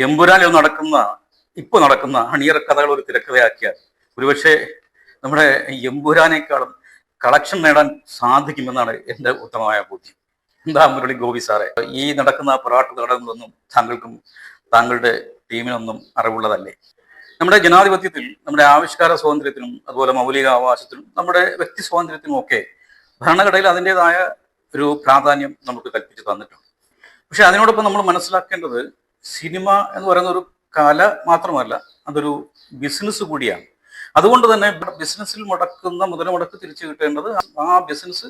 എമ്പുരാനിൽ ഇപ്പോൾ നടക്കുന്ന അണിയറ കഥകൾ ഒരു തിരക്കഥയാക്കിയാൽ ഒരുപക്ഷെ നമ്മുടെ എമ്പുരാനേക്കാളും കളക്ഷൻ നേടാൻ സാധിക്കുമെന്നാണ് എൻ്റെ ഉത്തമമായ ബോധ്യം. എന്താ മുരളി ഗോപി സാറേ, ഈ നടക്കുന്ന പൊറാട്ട് നാടകങ്ങളൊന്നും താങ്കൾക്കും താങ്കളുടെ ടീമിനൊന്നും അറിവുള്ളതല്ലേ? നമ്മുടെ ജനാധിപത്യത്തിൽ, നമ്മുടെ ആവിഷ്കാര സ്വാതന്ത്ര്യത്തിനും അതുപോലെ മൗലിക അവകാശത്തിനും നമ്മുടെ വ്യക്തി സ്വാതന്ത്ര്യത്തിനും ഒക്കെ ഭരണഘടനയിൽ അതിൻ്റെതായ ഒരു പ്രാധാന്യം നമുക്ക് കൽപ്പിച്ച് തന്നിട്ടുണ്ട്. പക്ഷെ അതിനോടൊപ്പം നമ്മൾ മനസ്സിലാക്കേണ്ടത് സിനിമ എന്ന് പറയുന്ന ഒരു കല മാത്രമല്ല, അതൊരു ബിസിനസ് കൂടിയാണ്. അതുകൊണ്ട് തന്നെ ബിസിനസ്സിൽ മുടക്കുന്ന മുതൽമുടക്ക് തിരിച്ചു കിട്ടേണ്ടത് ആ ബിസിനസ്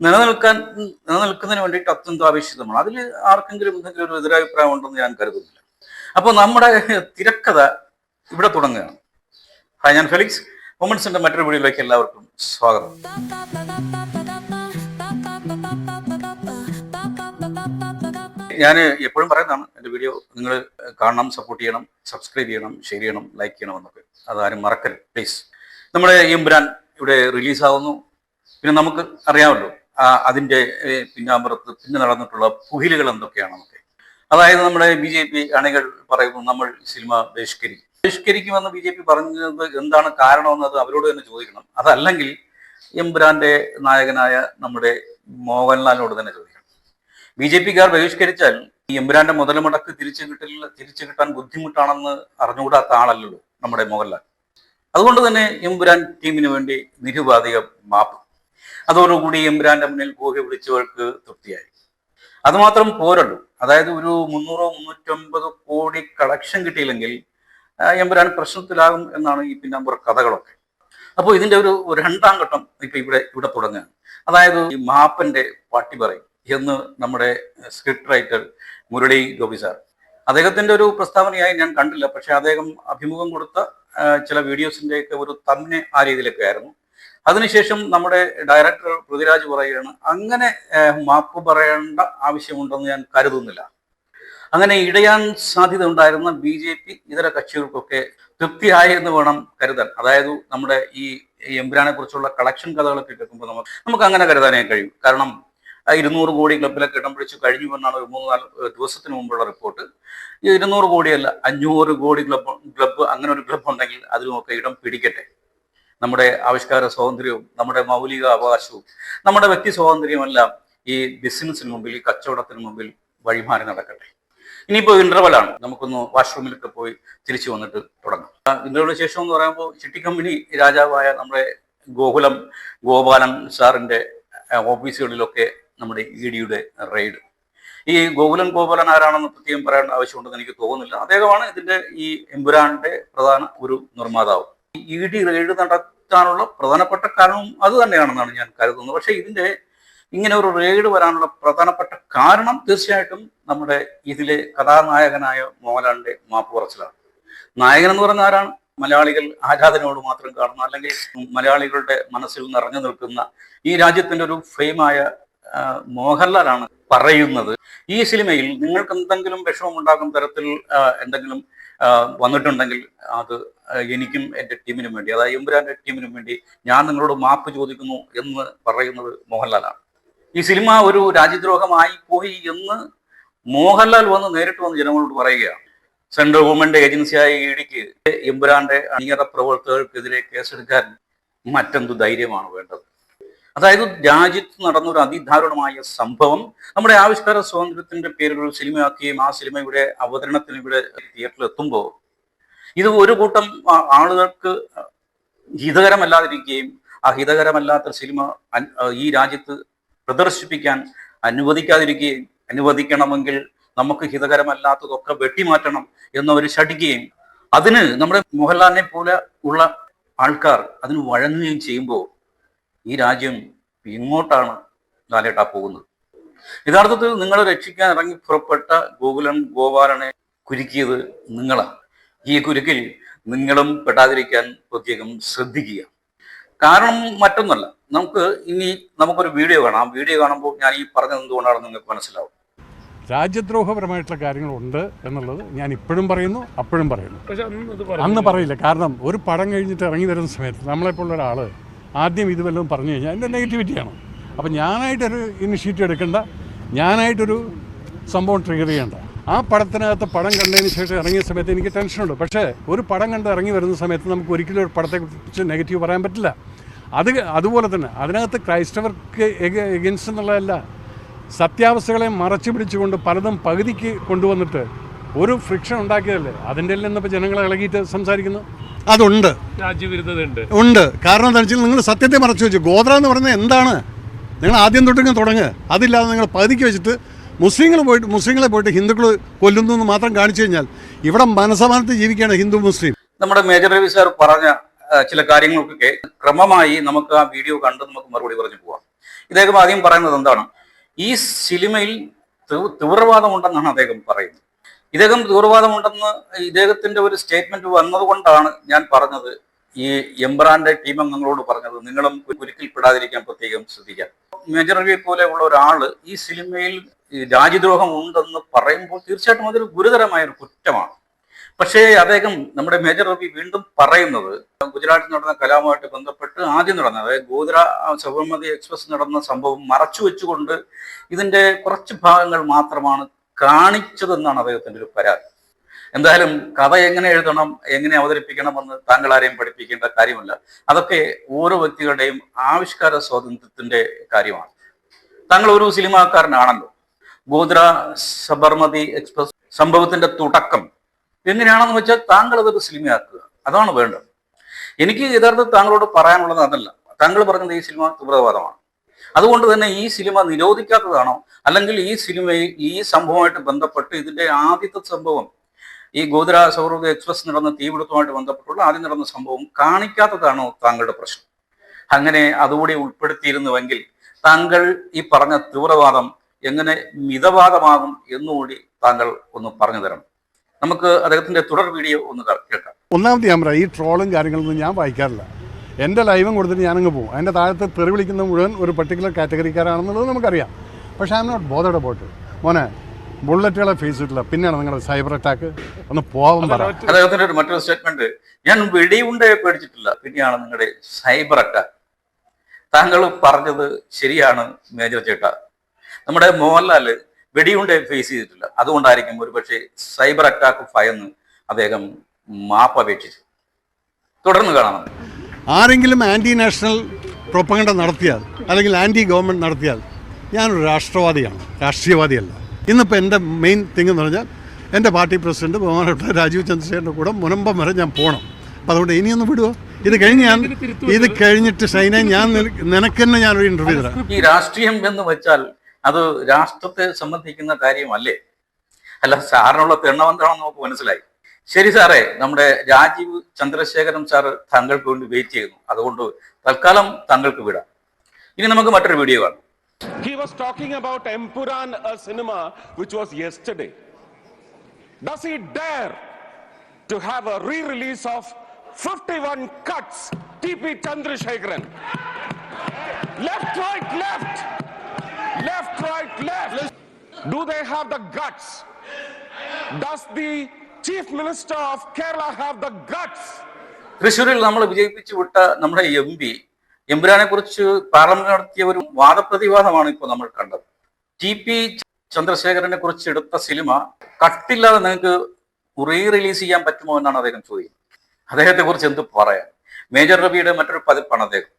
നിലനിൽക്കുന്നതിന് വേണ്ടിയിട്ട് അത്യന്താപേക്ഷിതമാണ്. അതിൽ ആർക്കെങ്കിലും എന്തെങ്കിലും ഒരു എതിരഭിപ്രായം ഉണ്ടെന്ന് ഞാൻ കരുതുന്നില്ല. അപ്പോൾ നമ്മുടെ തിരക്കഥ ഇവിടെ തുടങ്ങുകയാണ്. ഹായ്, ഞാൻ ഫെലിക്സ്. മൊമെന്റ്സിന്റെ മറ്റൊരു വീഡിയോയിലേക്ക് എല്ലാവർക്കും സ്വാഗതം. ഞാൻ എപ്പോഴും പറയുന്നതാണ്, എൻ്റെ വീഡിയോ നിങ്ങൾ കാണണം, സപ്പോർട്ട് ചെയ്യണം, സബ്സ്ക്രൈബ് ചെയ്യണം, ഷെയർ ചെയ്യണം, ലൈക്ക് ചെയ്യണം എന്നൊക്കെ. അതാരും മറക്കരുത് പ്ലീസ്. നമ്മുടെ എമ്പുരാൻ ഇവിടെ റിലീസാവുന്നു. പിന്നെ നമുക്ക് അറിയാമല്ലോ അതിൻ്റെ പിന്നാമ്പുറത്ത് പിന്നെ നടന്നിട്ടുള്ള പുകിലുകൾ എന്തൊക്കെയാണെന്നൊക്കെ. അതായത് നമ്മുടെ BJP അണികൾ പറയുന്നു നമ്മൾ സിനിമ ബഹിഷ്കരിക്കുമെന്ന് BJP പറഞ്ഞത് എന്താണ് കാരണമെന്നത് അവരോട് തന്നെ ചോദിക്കണം. അതല്ലെങ്കിൽ എമ്പുരാന്റെ നായകനായ നമ്മുടെ മോഹൻലാലിനോട് തന്നെ ചോദിക്കണം. BJPക്കാർ ബഹിഷ്കരിച്ചാൽ ഈ എമ്പുരാന്റെ മുതൽമുടക്ക് തിരിച്ചു കിട്ടാൻ ബുദ്ധിമുട്ടാണെന്ന് അറിഞ്ഞുകൂടാത്ത ആളല്ലല്ലോ നമ്മുടെ മോഹൻലാൽ. അതുകൊണ്ട് തന്നെ എമ്പുരാൻ ടീമിന് വേണ്ടി നിരുപാധികം മാപ്പ്. അതോടുകൂടി എമ്പുരാന്റെ മുന്നിൽ ഗോഹി വിളിച്ചവർക്ക് തൃപ്തിയായി. അതുമാത്രം പോരല്ലോ. അതായത് ഒരു 300-350 കോടി കളക്ഷൻ കിട്ടിയില്ലെങ്കിൽ എമ്പുരാൻ പ്രശ്നത്തിലാകും എന്നാണ് ഈ പിന്നാമ്പുറ കഥകളൊക്കെ. അപ്പോൾ ഇതിന്റെ ഒരു രണ്ടാം ഘട്ടം ഇപ്പൊ ഇവിടെ തുടങ്ങുകയാണ്. അതായത് ഈ മാപ്പന്റെ പാട്ടി പറയും എന്ന് നമ്മുടെ script writer Murali Gopi sir, അദ്ദേഹത്തിന്റെ ഒരു പ്രസ്താവനയായി ഞാൻ കണ്ടില്ല. പക്ഷെ അദ്ദേഹം അഭിമുഖം കൊടുത്ത ചില വീഡിയോസിന്റെയൊക്കെ ഒരു തമ്മിൽ ആ രീതിയിലൊക്കെ ആയിരുന്നു. അതിനുശേഷം നമ്മുടെ ഡയറക്ടർ പൃഥ്വിരാജ് പറയുകയാണ്, അങ്ങനെ മാപ്പ് പറയേണ്ട ആവശ്യമുണ്ടെന്ന് ഞാൻ കരുതുന്നില്ല. അങ്ങനെ ഇടയാൻ സാധ്യത ഉണ്ടായിരുന്ന BJP ഇതര കക്ഷികൾക്കൊക്കെ തൃപ്തിയായി എന്ന് വേണം കരുതാൻ. അതായത് നമ്മുടെ ഈ എമ്പുരാനെ കുറിച്ചുള്ള കളക്ഷൻ കഥകളൊക്കെ കേൾക്കുമ്പോൾ നമുക്ക് അങ്ങനെ കരുതാനേ കഴിയും. കാരണം 200 കോടി ക്ലബിലൊക്കെ ഇടം പിടിച്ചു കഴിഞ്ഞു എന്നാണ് ഒരു 3-4 ദിവസത്തിന് മുമ്പുള്ള റിപ്പോർട്ട്. ഈ 200 കോടിയല്ല, 500 കോടി ക്ലബ്ബ് അങ്ങനെ ഒരു ക്ലബ്ബ് ഉണ്ടെങ്കിൽ അതിലുമൊക്കെ ഇടം പിടിക്കട്ടെ. നമ്മുടെ ആവിഷ്കാര സ്വാതന്ത്ര്യവും നമ്മുടെ മൗലിക അവകാശവും നമ്മുടെ വ്യക്തി സ്വാതന്ത്ര്യമെല്ലാം ഈ ബിസിനസ്സിന് മുമ്പിൽ, ഈ കച്ചവടത്തിന് മുമ്പിൽ വഴിമാറി നടക്കട്ടെ. ഇനിയിപ്പോൾ ഇന്റർവെലാണ്, നമുക്കൊന്ന് വാഷ്റൂമിലൊക്കെ പോയി തിരിച്ചു വന്നിട്ട് തുടങ്ങാം. ഇന്റർവെലിന് ശേഷം എന്ന് പറയുമ്പോൾ ചിട്ടിക്കമ്പനി രാജാവായ നമ്മുടെ ഗോപാലൻ സാറിന്റെ ഓഫീസുകളിലൊക്കെ നമ്മുടെ EDയുടെ റെയ്ഡ്. ഈ ഗോപാലൻ ആരാണെന്ന് പ്രത്യേകം പറയേണ്ട ആവശ്യമുണ്ടെന്ന് എനിക്ക് തോന്നുന്നില്ല. അദ്ദേഹമാണ് ഇതിന്റെ ഈ എമ്പുരാന്റെ പ്രധാന ഒരു നിർമ്മാതാവ്. ED റെയ്ഡ് നടത്താനുള്ള പ്രധാനപ്പെട്ട കാരണവും അത് തന്നെയാണെന്നാണ് ഞാൻ കരുതുന്നത്. പക്ഷേ ഇതിന്റെ ഇങ്ങനെ ഒരു റെയ്ഡ് വരാനുള്ള പ്രധാനപ്പെട്ട കാരണം തീർച്ചയായിട്ടും നമ്മുടെ ഇതിലെ കഥാനായകനായ മോഹൻലാലിന്റെ മാപ്പ് പറച്ചിലാണ്. നായകൻ എന്ന് പറഞ്ഞ ആരാണ്? മലയാളികൾ ആരാധനയോട് മാത്രം കാണുന്ന, അല്ലെങ്കിൽ മലയാളികളുടെ മനസ്സിൽ നിറഞ്ഞു നിൽക്കുന്ന ഈ രാജ്യത്തിന്റെ ഒരു ഫെയിമായ മോഹൻലാലാണ് പറയുന്നത്. ഈ സിനിമയിൽ നിങ്ങൾക്ക് എന്തെങ്കിലും വിഷമമുണ്ടാക്കുന്ന തരത്തിൽ എന്തെങ്കിലും വന്നിട്ടുണ്ടെങ്കിൽ അത് എനിക്കും എൻ്റെ ടീമിനും വേണ്ടി, അതായത് എമ്പുരാന്റെ ടീമിനും വേണ്ടി ഞാൻ നിങ്ങളോട് മാപ്പ് ചോദിക്കുന്നു എന്ന് പറയുന്നത് മോഹൻലാലാണ്. ഈ സിനിമ ഒരു രാജ്യദ്രോഹമായി പോയി എന്ന് മോഹൻലാൽ നേരിട്ട് വന്ന് ജനങ്ങളോട് പറയുകയാണ്. സെൻട്രൽ ഗവൺമെന്റ് ഏജൻസിയായ EDക്ക് എമ്പുരാന്റെ അണിയറ പ്രവർത്തകർക്കെതിരെ കേസെടുക്കാൻ മറ്റെന്തു ധൈര്യമാണ് വേണ്ടത്? അതായത് രാജ്യത്ത് നടന്നൊരു അതിദാരുണമായ സംഭവം നമ്മുടെ ആവിഷ്കാര സ്വാതന്ത്ര്യത്തിന്റെ പേരിൽ ഒരു സിനിമയാക്കുകയും ആ സിനിമയുടെ അവതരണത്തിന് ഇവിടെ തിയേറ്ററിൽ എത്തുമ്പോൾ ഇത് ഒരു കൂട്ടം ആളുകൾക്ക് ഹിതകരമല്ലാതിരിക്കുകയും ആ ഹിതകരമല്ലാത്ത സിനിമ ഈ രാജ്യത്ത് പ്രദർശിപ്പിക്കാൻ അനുവദിക്കണമെങ്കിൽ നമുക്ക് ഹിതകരമല്ലാത്തതൊക്കെ വെട്ടിമാറ്റണം എന്നവർ ശഠിക്കുകയും അതിന് നമ്മുടെ മോഹൻലാലിനെ പോലെ ഉള്ള ആൾക്കാർ അതിന് വഴങ്ങുകയും ചെയ്യുമ്പോൾ ഈ രാജ്യം ഇങ്ങോട്ടാണ് ലാലേട്ടാ പോകുന്നത്. യഥാർത്ഥത്തിൽ നിങ്ങളെ രക്ഷിക്കാൻ ഇറങ്ങി പുറപ്പെട്ട ഗോപാലനെ കുരുക്കിയത് നിങ്ങളാണ്. ഈ കുരുക്കിൽ നിങ്ങളും പെടാതിരിക്കാൻ പ്രത്യേകം ശ്രദ്ധിക്കുക. കാരണം മറ്റൊന്നല്ല, നമുക്കൊരു വീഡിയോ കാണാം. ആ വീഡിയോ കാണുമ്പോൾ ഞാൻ ഈ പറഞ്ഞത് എന്തുകൊണ്ടാണെന്ന് നിങ്ങൾക്ക് മനസ്സിലാവും. രാജ്യദ്രോഹപരമായിട്ടുള്ള കാര്യങ്ങളുണ്ട് എന്നുള്ളത് ഞാൻ ഇപ്പോഴും പറയുന്നു, അപ്പോഴും പറയുന്നു. അന്ന് പറയില്ല. കാരണം ഒരു പടം കഴിഞ്ഞിട്ട് ഇറങ്ങി വരുന്ന സമയത്ത് നമ്മളെപ്പോലുള്ള ഒരാൾ ആദ്യം ഇത് വല്ലതും പറഞ്ഞു കഴിഞ്ഞാൽ അതിൻ്റെ നെഗറ്റിവിറ്റിയാണ്. അപ്പം ഞാനായിട്ടൊരു ഇനിഷ്യേറ്റീവ് എടുക്കേണ്ട, ഞാനായിട്ടൊരു സംഭവം ട്രിഗർ ചെയ്യേണ്ട. ആ പടത്തിനകത്ത് പടം കണ്ടതിന് ശേഷം ഇറങ്ങിയ സമയത്ത് എനിക്ക് ടെൻഷനുണ്ട്. പക്ഷേ ഒരു പടം കണ്ട് ഇറങ്ങി വരുന്ന സമയത്ത് നമുക്ക് ഒരിക്കലും ഒരു പടത്തെക്കുറിച്ച് നെഗറ്റീവ് പറയാൻ പറ്റില്ല. അതുപോലെ തന്നെ അതിനകത്ത് ക്രൈസ്തവർക്ക് എഗൻസ്റ്റ് എന്നുള്ളതല്ല, സത്യാവസ്ഥകളെ മറച്ചു പിടിച്ചുകൊണ്ട് പലതും പകുതിക്ക് കൊണ്ടുവന്നിട്ട് ഒരു ഫ്രിക്ഷൻ ഉണ്ടാക്കിയതല്ലേ. അതിൻ്റെ എല്ലാം ഇന്നിപ്പോൾ ജനങ്ങളെ ഇളകിയിട്ട് സംസാരിക്കുന്നു. അതുണ്ട്, രാജ്യവിരുദ്ധതയുണ്ട്. ഉണ്ട്. കാരണം എന്താണെന്ന് വെച്ചാൽ നിങ്ങൾ സത്യത്തെ മറച്ചു വെച്ചു. ഗോത്ര എന്ന് പറയുന്നത് എന്താണ്? നിങ്ങൾ ആദ്യം തൊട്ടിങ്ങനെ തുടങ്ങുക. അതില്ലാതെ നിങ്ങൾ പകുതിക്ക് വെച്ചിട്ട് മുസ്ലിങ്ങളെ പോയിട്ട് ഹിന്ദുക്കൾ കൊല്ലുന്നു എന്ന് മാത്രം കാണിച്ചു കഴിഞ്ഞാൽ ഇവിടെ മനസമാനത്ത് ജീവിക്കുകയാണ് ഹിന്ദു മുസ്ലിം. നമ്മുടെ മേജർ രവി സാർ പറഞ്ഞ ചില കാര്യങ്ങൾക്കൊക്കെ ക്രമമായി നമുക്ക് ആ വീഡിയോ കണ്ട് നമുക്ക് മറുപടി പറഞ്ഞു പോവാം. ഇദ്ദേഹം ആദ്യം പറയുന്നത് എന്താണ്? ഈ സിനിമയിൽ തീവ്രവാദമുണ്ടെന്നാണ് അദ്ദേഹം പറയുന്നത്. ഇദ്ദേഹം തീവ്രവാദമുണ്ടെന്ന് ഇദ്ദേഹത്തിന്റെ ഒരു സ്റ്റേറ്റ്മെന്റ് വന്നതുകൊണ്ടാണ് ഞാൻ പറഞ്ഞത്, ഈ എംബ്രാന്റെ ടീം അംഗങ്ങളോട് പറഞ്ഞത് നിങ്ങളും കുരുക്കിൽപ്പെടാതിരിക്കാൻ പ്രത്യേകം ശ്രദ്ധിക്കാം. മേജർ രവിയെ പോലെ ഉള്ള ഒരാള് ഈ സിനിമയിൽ രാജ്യദ്രോഹം ഉണ്ടെന്ന് പറയുമ്പോൾ തീർച്ചയായിട്ടും അതൊരു ഗുരുതരമായ ഒരു കുറ്റമാണ്. പക്ഷേ അദ്ദേഹം, നമ്മുടെ മേജർ രവി വീണ്ടും പറയുന്നത്, ഗുജറാത്തിൽ നടന്ന കലാപവുമായിട്ട് ബന്ധപ്പെട്ട് ആദ്യം നടന്ന, അതായത് ഗോദ്ര സബർമതി എക്സ്പ്രസ് നടന്ന സംഭവം മറച്ചു വെച്ചുകൊണ്ട് ഇതിന്റെ കുറച്ച് ഭാഗങ്ങൾ മാത്രമാണ് കാണിച്ചതെന്നാണ് അദ്ദേഹത്തിന്റെ ഒരു പരാതി. എന്തായാലും കഥ എങ്ങനെ എഴുതണം, എങ്ങനെ അവതരിപ്പിക്കണമെന്ന് താങ്കൾ ആരെയും പഠിപ്പിക്കേണ്ട കാര്യമല്ല. അതൊക്കെ ഓരോ വ്യക്തികളുടെയും ആവിഷ്കാര സ്വാതന്ത്ര്യത്തിന്റെ കാര്യമാണ്. താങ്കൾ ഒരു സിനിമാക്കാരനാണല്ലോ. ഗോദ്ര സബർമതി എക്സ്പ്രസ് സംഭവത്തിന്റെ തുടക്കം എങ്ങനെയാണെന്ന് വെച്ചാൽ താങ്കൾ അതൊരു സിനിമയാക്കുക, അതാണ് വേണ്ടത്. എനിക്ക് യഥാർത്ഥത്തിൽ താങ്കളോട് പറയാനുള്ളത് അതല്ല. താങ്കൾ പറഞ്ഞത് ഈ സിനിമ തീവ്രവാദമാണ്. അതുകൊണ്ട് തന്നെ ഈ സിനിമ നിരോധിക്കാത്തതാണോ, അല്ലെങ്കിൽ ഈ സിനിമയിൽ ഈ സംഭവമായിട്ട് ബന്ധപ്പെട്ട് ഇതിന്റെ ആദ്യത്തെ സംഭവം, ഈ ഗോദ്ര സൗഹൃദ എക്സ്പ്രസ് നടന്ന തീപിടുത്തവുമായിട്ട് ബന്ധപ്പെട്ടുള്ള ആദ്യം നടന്ന സംഭവം കാണിക്കാത്തതാണോ താങ്കളുടെ പ്രശ്നം? അങ്ങനെ അതുകൂടി ഉൾപ്പെടുത്തിയിരുന്നുവെങ്കിൽ താങ്കൾ ഈ പറഞ്ഞ തീവ്രവാദം എങ്ങനെ മിതവാദമാകും എന്നുകൂടി താങ്കൾ ഒന്ന് പറഞ്ഞു തരണം. നമുക്ക് അദ്ദേഹത്തിന്റെ തുടർ വീഡിയോ ഒന്ന് കേൾക്കാം. ഒന്നാമത് ഞാൻ പറയാം, ഈ ട്രോളും കാര്യങ്ങളൊന്നും ഞാൻ വായിക്കാറില്ല. എൻ്റെ ലൈവും കൊടുത്തിട്ട് ഞാനങ്ങ് പോകും. അതിൻ്റെ താഴത്ത് തെറി വിളിക്കുന്ന മുഴുവൻ ഒരു പർട്ടിക്കുലർ കാറ്റഗറിക്കാരാണെന്നുള്ളത് നമുക്കറിയാം. പക്ഷേ I'm not bothered about it. മോനെ, ബുള്ളറ്റുകളെ ഫേസ് ചെയ്തിട്ടില്ല, പിന്നെയാണ് നിങ്ങളുടെ സൈബർ അറ്റാക്ക്. ഒന്ന് പോകാൻ പറ. അദ്ദേഹത്തിന്റെ ഒരു മറ്റൊരു സ്റ്റേറ്റ്മെന്റ്, ഞാൻ വെടിയുണ്ടയെ പേടിച്ചിട്ടില്ല, പിന്നെയാണ് നിങ്ങളുടെ സൈബർ അറ്റാക്ക്. താങ്കൾ പറഞ്ഞത് ശരിയാണ് മേജർ ചേട്ടാ. നമ്മുടെ മോഹൻലാല് വെടിയുണ്ടയെ ഫേസ് ചെയ്തിട്ടില്ല, അതുകൊണ്ടായിരിക്കും ഒരു പക്ഷേ സൈബർ അറ്റാക്ക് ഭയന്ന് അദ്ദേഹം മാപ്പ് അപേക്ഷിച്ചു. തുടർന്ന് കാണാം. ആരെങ്കിലും ആൻറ്റി നാഷണൽ പ്രൊപ്പഗണ്ട നടത്തിയാൽ അല്ലെങ്കിൽ ആൻറ്റി ഗവൺമെൻറ് നടത്തിയാൽ ഞാനൊരു രാഷ്ട്രവാദിയാണ്, രാഷ്ട്രീയവാദിയല്ല. ഇന്നിപ്പോൾ എൻ്റെ മെയിൻ തിങ് എന്ന് പറഞ്ഞാൽ എൻ്റെ പാർട്ടി പ്രസിഡന്റ് ബഹുമാനപ്പെട്ട രാജീവ് ചന്ദ്രശേഖരൻ്റെ കൂടെ മുനമ്പം വരെ ഞാൻ പോകണം. അപ്പം അതുകൊണ്ട് ഇനിയൊന്ന് വിടുവോ? ഇത് കഴിഞ്ഞിട്ട് ഷൈന ഞാൻ നിനക്ക് തന്നെ ഞാനൊരു ഇൻ്റർവ്യൂ തരാം. ഈ രാഷ്ട്രീയം എന്ന് വെച്ചാൽ അത് രാഷ്ട്രത്തെ സംബന്ധിക്കുന്ന കാര്യമല്ലേ? അല്ല, സാറിനുള്ള തെണ്ണം എന്താണെന്ന് നമുക്ക് മനസ്സിലായി. ശരി സാറേ, നമ്മുടെ രാജീവ് ചന്ദ്രശേഖരൻ സാറ് താങ്കൾക്ക് വേണ്ടി വെയിറ്റ് ചെയ്യുന്നു. അതുകൊണ്ട് തൽക്കാലം താങ്കൾക്ക് വിടാം. ഇനി നമുക്ക് മറ്റൊരു വീഡിയോ കാണാം. He was talking about Empuran, a cinema which was yesterday. Does he dare to have a re-release of 51 cuts? TP Chandrasekharan. Left, right, left. Left, right, left. Do they have the guts? Does the Chief Minister of Kerala have the guts? തൃശ്ശൂരിൽ നമ്മൾ വിജയിപ്പിച്ചു വിട്ട നമ്മുടെ എമ്പുരാനെ കുറിച്ച് parliament നടത്തിയ ഒരു വാദപ്രതിവാദമാണ് ഇപ്പോൾ നമ്മൾ കണ്ടത്. TP ചന്ദ്രശേഖരനെ കുറിച്ച് എടുത്ത സിനിമ കട്ടില്ലാതെ നിങ്ങൾക്ക് റിലീസ് ചെയ്യാൻ പറ്റുമോ എന്നാണ് അദ്ദേഹം ചോദിക്കുന്നത്. അദ്ദേഹത്തെ കുറിച്ച് എന്ത് പറയാം? മേജർ രവിയുടെ മറ്റൊരു പതിപ്പാണ് അദ്ദേഹം.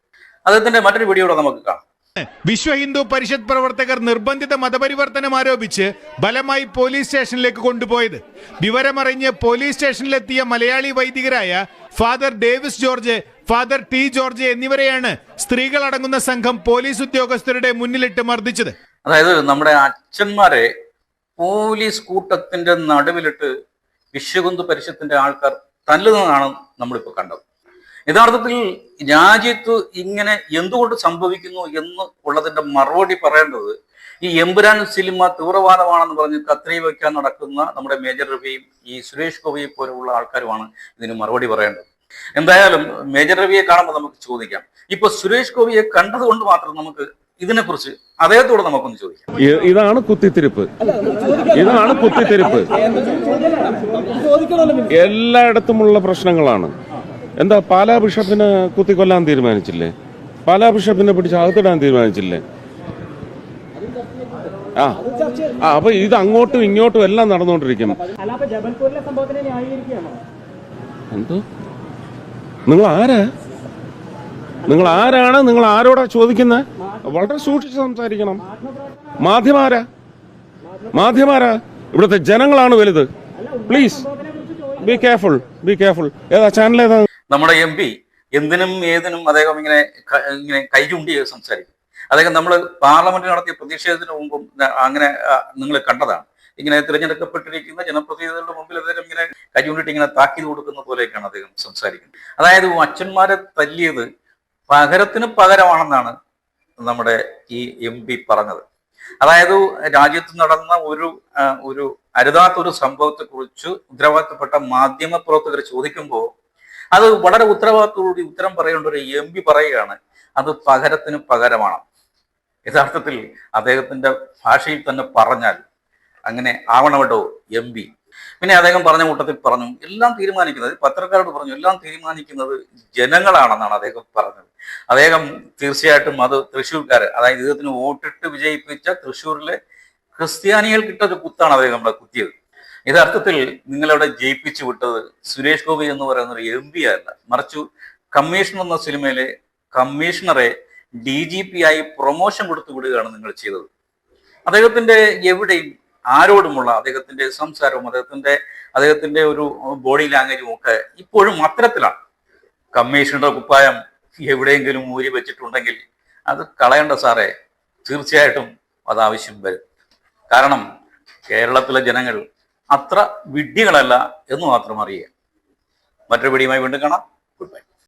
അദ്ദേഹത്തിന്റെ മറ്റൊരു വീഡിയോടെ നമുക്ക് കാണാം. വിശ്വ ഹിന്ദു പരിഷത്ത് പ്രവർത്തകർ നിർബന്ധിത മതപരിവർത്തനം ആരോപിച്ച് ബലമായി പോലീസ് സ്റ്റേഷനിലേക്ക് കൊണ്ടുപോയത്. വിവരമറിഞ്ഞ് പോലീസ് സ്റ്റേഷനിലെത്തിയ മലയാളി വൈദികരായ father Davis George, father T George എന്നിവരെയാണ് സ്ത്രീകളടങ്ങുന്ന സംഘം പോലീസ് ഉദ്യോഗസ്ഥരുടെ മുന്നിലിട്ട് മർദ്ദിച്ചത്. അതായത് നമ്മുടെ അച്ഛന്മാരെ പോലീസ് കൂട്ടത്തിന്റെ നടുവിലിട്ട് വിശ്വഹിന്ദു പരിഷത്തിന്റെ ആൾക്കാർ തല്ലുന്നതാണ് നമ്മളിപ്പോൾ കണ്ടത്. യഥാർത്ഥത്തിൽ രാജ്യത്ത് ഇങ്ങനെ എന്തുകൊണ്ട് സംഭവിക്കുന്നു എന്ന് ഉള്ളതിന്റെ മറുപടി പറയേണ്ടത് ഈ എമ്പുരാൻ സിനിമ തീവ്രവാദമാണെന്ന് പറഞ്ഞ് കത്രി വയ്ക്കാൻ നടക്കുന്ന നമ്മുടെ മേജർ രവിയും ഈ സുരേഷ് ഗോപിയെ പോലെയുള്ള ആൾക്കാരുമാണ് ഇതിന് മറുപടി പറയേണ്ടത്. എന്തായാലും മേജർ രവിയെ കാണുമ്പോൾ നമുക്ക് ചോദിക്കാം. ഇപ്പൊ സുരേഷ് ഗോപിയെ കണ്ടതുകൊണ്ട് മാത്രം നമുക്ക് ഇതിനെക്കുറിച്ച് അദ്ദേഹത്തോട് നമുക്കൊന്ന് ചോദിക്കാം. ഇതാണ് കുത്തിത്തിരിപ്പ്. എല്ലായിടത്തുമുള്ള പ്രശ്നങ്ങളാണ്. എന്താ പാലാ ബിഷപ്പിനെ കുത്തിക്കൊല്ലാൻ തീരുമാനിച്ചില്ലേ? പാലാ ബിഷപ്പിനെ പിടിച്ച് അകത്തിടാൻ തീരുമാനിച്ചില്ലേ? ആ അപ്പൊ ഇത് അങ്ങോട്ടും ഇങ്ങോട്ടും എല്ലാം നടന്നുകൊണ്ടിരിക്കും. എന്തോ നിങ്ങൾ ആരാ? നിങ്ങൾ ആരാണ്? നിങ്ങൾ ആരോടാ ചോദിക്കുന്നത്? വളരെ സൂക്ഷിച്ച് സംസാരിക്കണം. മാധ്യമാരാ? ഇവിടുത്തെ ജനങ്ങളാണ് വലുത്. Please be careful, be careful. ഏതാ ചാനൽ ഏതാ? നമ്മുടെ എം പി എന്തിനും ഏതിനും അദ്ദേഹം ഇങ്ങനെ കൈ ചൂണ്ടി സംസാരിക്കും. അദ്ദേഹം നമ്മൾ പാർലമെന്റിൽ നടത്തിയ പ്രതിഷേധത്തിന് മുമ്പും അങ്ങനെ നിങ്ങൾ കണ്ടതാണ്. ഇങ്ങനെ തിരഞ്ഞെടുക്കപ്പെട്ടിരിക്കുന്ന ജനപ്രതിനിധികളുടെ മുമ്പിൽ അദ്ദേഹം ഇങ്ങനെ കൈ ചൂണ്ടിട്ട് ഇങ്ങനെ താക്കീത് കൊടുക്കുന്ന പോലെയൊക്കെയാണ് അദ്ദേഹം സംസാരിക്കുന്നത്. അതായത് അച്ഛന്മാരെ തല്ലിയത് പകരത്തിന് പകരമാണെന്നാണ് നമ്മുടെ ഈ എം പി പറഞ്ഞത്. അതായത് രാജ്യത്ത് നടന്ന ഒരു അരുതാത്തൊരു സംഭവത്തെ കുറിച്ച് ഉത്തരവാദിത്തപ്പെട്ട മാധ്യമ പ്രവർത്തകർ ചോദിക്കുമ്പോൾ അത് വളരെ ഉത്തരവാദിത്തത്തോടുകൂടി ഉത്തരം പറയേണ്ട ഒരു എം പി പറയുകയാണ് അത് പകരത്തിന് പകരമാണ്. യഥാർത്ഥത്തിൽ അദ്ദേഹത്തിന്റെ ഭാഷയിൽ തന്നെ പറഞ്ഞാൽ അങ്ങനെ ആവണമല്ലോ എം പി. പിന്നെ അദ്ദേഹം പറഞ്ഞ കൂട്ടത്തിൽ പറഞ്ഞു എല്ലാം തീരുമാനിക്കുന്നത്, പത്രക്കാരോട് പറഞ്ഞു എല്ലാം തീരുമാനിക്കുന്നത് ജനങ്ങളാണെന്നാണ് അദ്ദേഹം പറഞ്ഞത്. അദ്ദേഹം തീർച്ചയായിട്ടും അത് തൃശ്ശൂർക്കാർ, അതായത് ഇദ്ദേഹത്തിന് വോട്ടിട്ട് വിജയിപ്പിച്ച തൃശ്ശൂരിലെ ക്രിസ്ത്യാനികൾക്കിട്ടൊരു കുത്താണ് അദ്ദേഹം നമ്മളെ കുത്തിയത്. യഥാർത്ഥത്തിൽ നിങ്ങളവിടെ ജയിപ്പിച്ചു വിട്ടത് സുരേഷ് ഗോപി എന്ന് പറയുന്ന ഒരു എം പി അല്ല, മറിച്ചു കമ്മീഷണർ എന്ന സിനിമയിലെ കമ്മീഷണറെ DGP ആയി പ്രൊമോഷൻ കൊടുത്തു വിടുകയാണ് നിങ്ങൾ ചെയ്തത്. അദ്ദേഹത്തിന്റെ എവിടെയും ആരോടുമുള്ള അദ്ദേഹത്തിന്റെ സംസാരവും അദ്ദേഹത്തിന്റെ ഒരു ബോഡി ലാംഗ്വേജും ഒക്കെ ഇപ്പോഴും അത്തരത്തിലാണ്. കമ്മീഷണറുടെ കുപ്പായം എവിടെയെങ്കിലും ഊരി വെച്ചിട്ടുണ്ടെങ്കിൽ അത് കളയേണ്ട സാറേ, തീർച്ചയായിട്ടും അത് ആവശ്യം വരും. കാരണം കേരളത്തിലെ ജനങ്ങൾ അത്ര വിഡ്ഢികളല്ല എന്ന് മാത്രം അറിയുക. മറ്റൊരു വീഡിയോയുമായി വീണ്ടും കാണാം. Good bye.